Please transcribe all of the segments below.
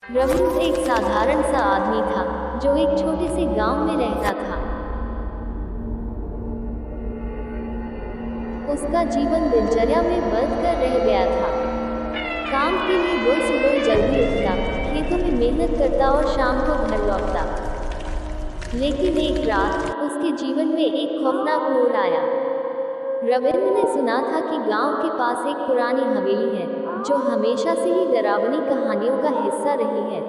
रवींद्र एक साधारण सा आदमी था जो एक छोटे से गांव में रहता था। उसका जीवन दिनचर्या में बंद कर रह गया था। काम के लिए वो सुबह जल्दी उठता, खेतों में मेहनत करता और शाम को घर लौटता। लेकिन एक रात उसके जीवन में एक खौफनाक मोड़ आया। रविंद्र ने सुना था कि गांव के पास एक पुरानी हवेली है जो हमेशा से ही डरावनी कहानियों का हिस्सा रही है।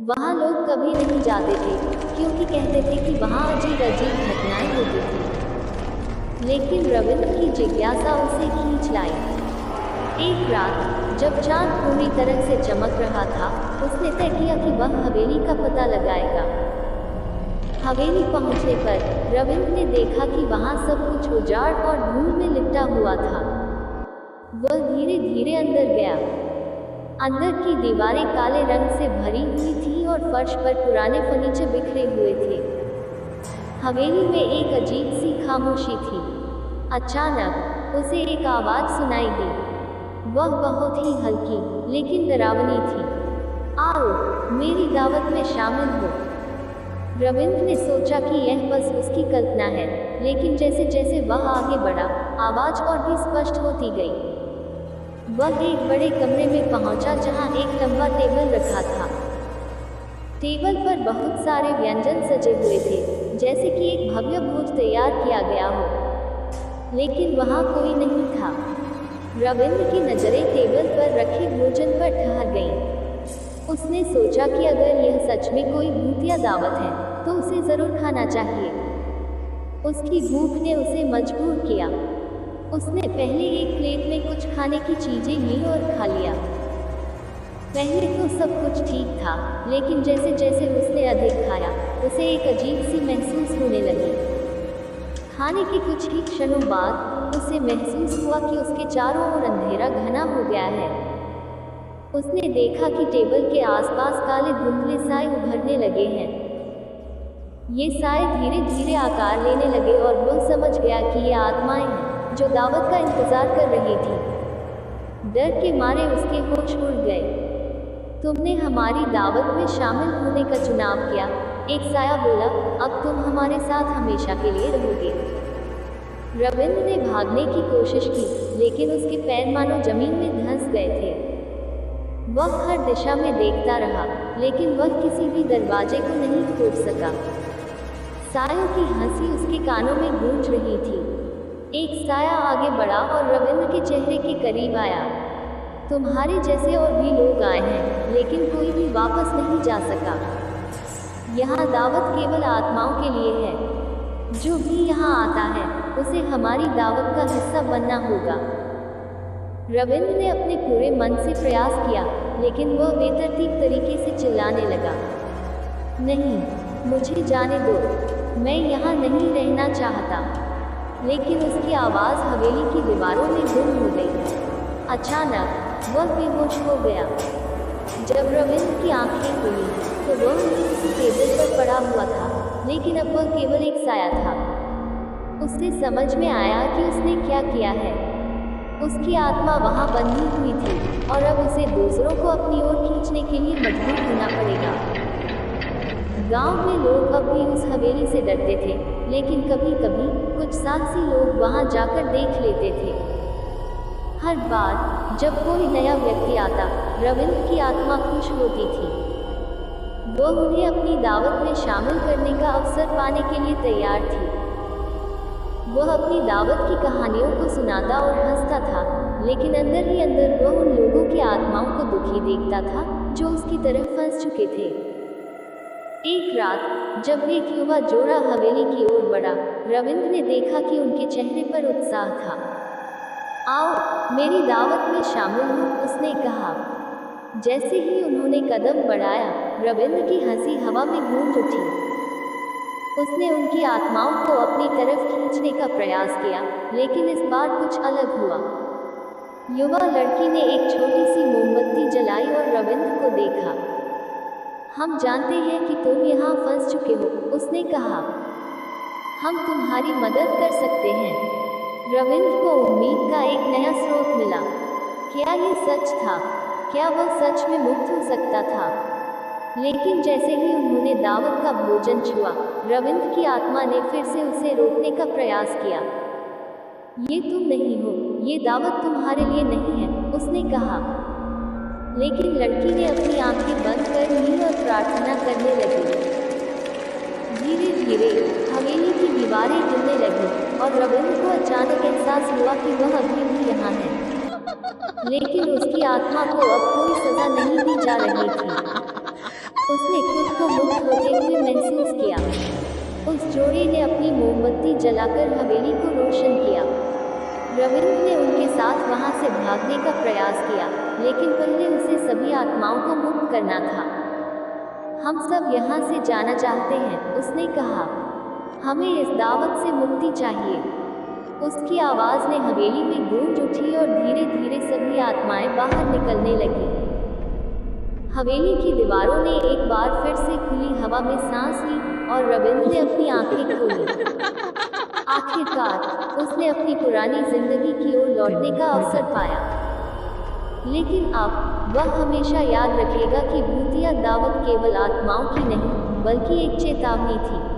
वहां लोग कभी नहीं जाते थे क्योंकि कहते थे कि वहां अजीब अजीब घटनाएं होती थी। लेकिन रविंद्र की जिज्ञासा उसे खींच लाई। एक रात जब चांद पूरी तरह से चमक रहा था, उसने तय किया कि वह हवेली का पता लगाएगा। हवेली पहुंचने पर रविंद्र ने देखा कि वहां सब कुछ उजाड़ और धूल में लिपटा हुआ था। वह धीरे धीरे अंदर गया। अंदर की दीवारें काले रंग से भरी हुई थी और फर्श पर पुराने फर्नीचर बिखरे हुए थे। हवेली में एक अजीब सी खामोशी थी। अचानक उसे एक आवाज सुनाई दी। वह बहुत ही हल्की लेकिन डरावनी थी। आओ, मेरी दावत में शामिल हो। रविंद्र ने सोचा कि यह बस उसकी कल्पना है, लेकिन जैसे जैसे वह आगे बढ़ा, आवाज और भी स्पष्ट होती गई। वह एक बड़े कमरे में पहुंचा जहां एक लंबा टेबल रखा था। टेबल पर बहुत सारे व्यंजन सजे हुए थे, जैसे कि एक भव्य भोज तैयार किया गया हो। लेकिन वहां कोई नहीं था। रविंद्र की नजरें टेबल पर रखे भोजन पर ठहर गईं। उसने सोचा कि अगर यह सच में कोई भूतिया दावत है तो उसे जरूर खाना चाहिए। उसकी भूख ने उसे मजबूर किया। उसने पहले एक प्लेट में कुछ खाने की चीजें ली और खा लिया। पहले तो सब कुछ ठीक था, लेकिन जैसे जैसे उसने अधिक खाया, उसे एक अजीब सी महसूस होने लगी। खाने के कुछ ही क्षणों बाद उसे महसूस हुआ कि उसके चारों ओर अंधेरा घना हो गया है। उसने देखा कि टेबल के आसपास काले धुंधले साए उभरने लगे हैं। ये साए धीरे धीरे आकार लेने लगे और वह समझ गया कि ये आत्माएं हैं जो दावत का इंतजार कर रही थी। डर के मारे उसके होश उड़ गए। तुमने हमारी दावत में शामिल होने का चुनाव किया, एक साया बोला। अब तुम हमारे साथ हमेशा के लिए रहोगे। रविंद्र ने भागने की कोशिश की, लेकिन उसके पैर मानो जमीन में धंस गए थे। वह हर दिशा में देखता रहा, लेकिन वह किसी भी दरवाजे को नहीं खोल सका। सायों की हंसी उसके कानों में गूंज रही थी। एक साया आगे बढ़ा और रविंद्र के चेहरे के करीब आया। तुम्हारे जैसे और भी लोग आए हैं, लेकिन कोई भी वापस नहीं जा सका। यहाँ दावत केवल आत्माओं के लिए है। जो भी यहाँ आता है उसे हमारी दावत का हिस्सा बनना होगा। रविंद्र ने अपने पूरे मन से प्रयास किया, लेकिन वह बेतरतीब तरीके से चिल्लाने लगा। नहीं, मुझे जाने दो, मैं यहाँ नहीं रहना चाहता। लेकिन उसकी आवाज़ हवेली की दीवारों में गुम हो गई। अचानक वह बेहोश हो गया। जब रविंद्र की आंखें खुली तो वह किसी टेबल पर पड़ा हुआ था, लेकिन अब वह केवल एक साया था। उसे समझ में आया कि उसने क्या किया है। उसकी आत्मा वहां बंधी हुई थी और अब उसे दूसरों को अपनी ओर खींचने के लिए मजबूर होना पड़ेगा। गांव में लोग अब भी उस हवेली से डरते थे, लेकिन कभी कभी कुछ साहसी लोग वहां जाकर देख लेते थे। हर बार जब कोई नया व्यक्ति आता, रविंद्र की आत्मा खुश होती थी। वह उन्हें अपनी दावत में शामिल करने का अवसर पाने के लिए तैयार थी। वह अपनी दावत की कहानियों को सुनाता और हंसता था, लेकिन अंदर ही अंदर वह उन लोगों की आत्माओं को दुखी देखता था जो उसकी तरफ फंस चुके थे। एक रात जब एक युवा जोड़ा हवेली की ओर बढ़ा, रविंद्र ने देखा कि उनके चेहरे पर उत्साह था। आओ, मेरी दावत में शामिल हो, उसने कहा। जैसे ही उन्होंने कदम बढ़ाया, रविंद्र की हंसी हवा में गूंज उठी। उसने उनकी आत्माओं को अपनी तरफ खींचने का प्रयास किया, लेकिन इस बार कुछ अलग हुआ। युवा लड़की ने एक छोटी सी मोमबत्ती जलाई और रविंद्र को देखा। हम जानते हैं कि तुम यहाँ फंस चुके हो, उसने कहा। हम तुम्हारी मदद कर सकते हैं। रविंद्र को उम्मीद का एक नया स्रोत मिला। क्या ये सच था? क्या वह सच में मुक्त हो सकता था? लेकिन जैसे ही उन्होंने दावत का भोजन छुआ, रविंद्र की आत्मा ने फिर से उसे रोकने का प्रयास किया। ये तुम नहीं हो, ये दावत तुम्हारे लिए नहीं है, उसने कहा। लेकिन लड़की ने अपनी आंखें बंद कर ली और प्रार्थना करने लगी। धीरे धीरे हवेली की दीवारें हिलने लगी और रविंद्र को अचानक एहसास हुआ कि वह अभी भी यहाँ है। लेकिन उसकी आत्मा को अब कोई सजा नहीं दी जा रही थी। उसने खुद को मुक्त होते हुए महसूस किया। उस जोड़े ने अपनी मोमबत्ती जलाकर हवेली को रोशन किया। रविंद्र ने उनके साथ वहां से भागने का प्रयास किया, लेकिन पहले उसे सभी आत्माओं को मुक्त करना था। हम सब यहाँ से जाना चाहते हैं, उसने कहा। हमें इस दावत से मुक्ति चाहिए। उसकी आवाज़ ने हवेली में गूंज उठी और धीरे धीरे सभी आत्माएं बाहर निकलने लगीं। हवेली की दीवारों ने एक बार फिर से खुली हवा में सांस ली और रविंद्र ने अपनी आंखें खोली। आखिरकार उसने अपनी पुरानी जिंदगी की ओर लौटने का अवसर पाया। लेकिन अब वह हमेशा याद रखेगा कि भूतिया दावत केवल आत्माओं की नहीं, बल्कि एक चेतावनी थी।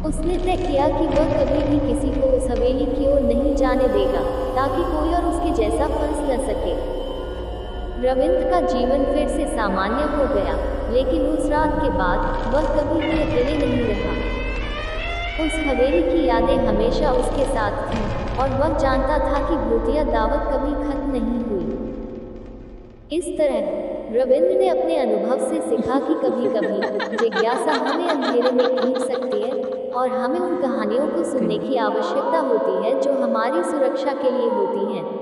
उसने तय किया कि वह कभी भी किसी को उस हवेली की ओर नहीं जाने देगा, ताकि कोई और उसके जैसा फंस न सके। रविंद्र का जीवन फिर से सामान्य हो गया, लेकिन उस रात के बाद वह कभी भी अकेले नहीं रहा। उस हवेली की यादें हमेशा उसके साथ थीं और वह जानता था कि भूतिया दावत कभी खत्म नहीं हुई। इस तरह रविंद्र ने अपने अनुभव से सीखा कि कभी-कभी जिज्ञासा हमें अंधेरे में खींच सकती है और हमें उन कहानियों को सुनने की आवश्यकता होती है जो हमारी सुरक्षा के लिए होती हैं।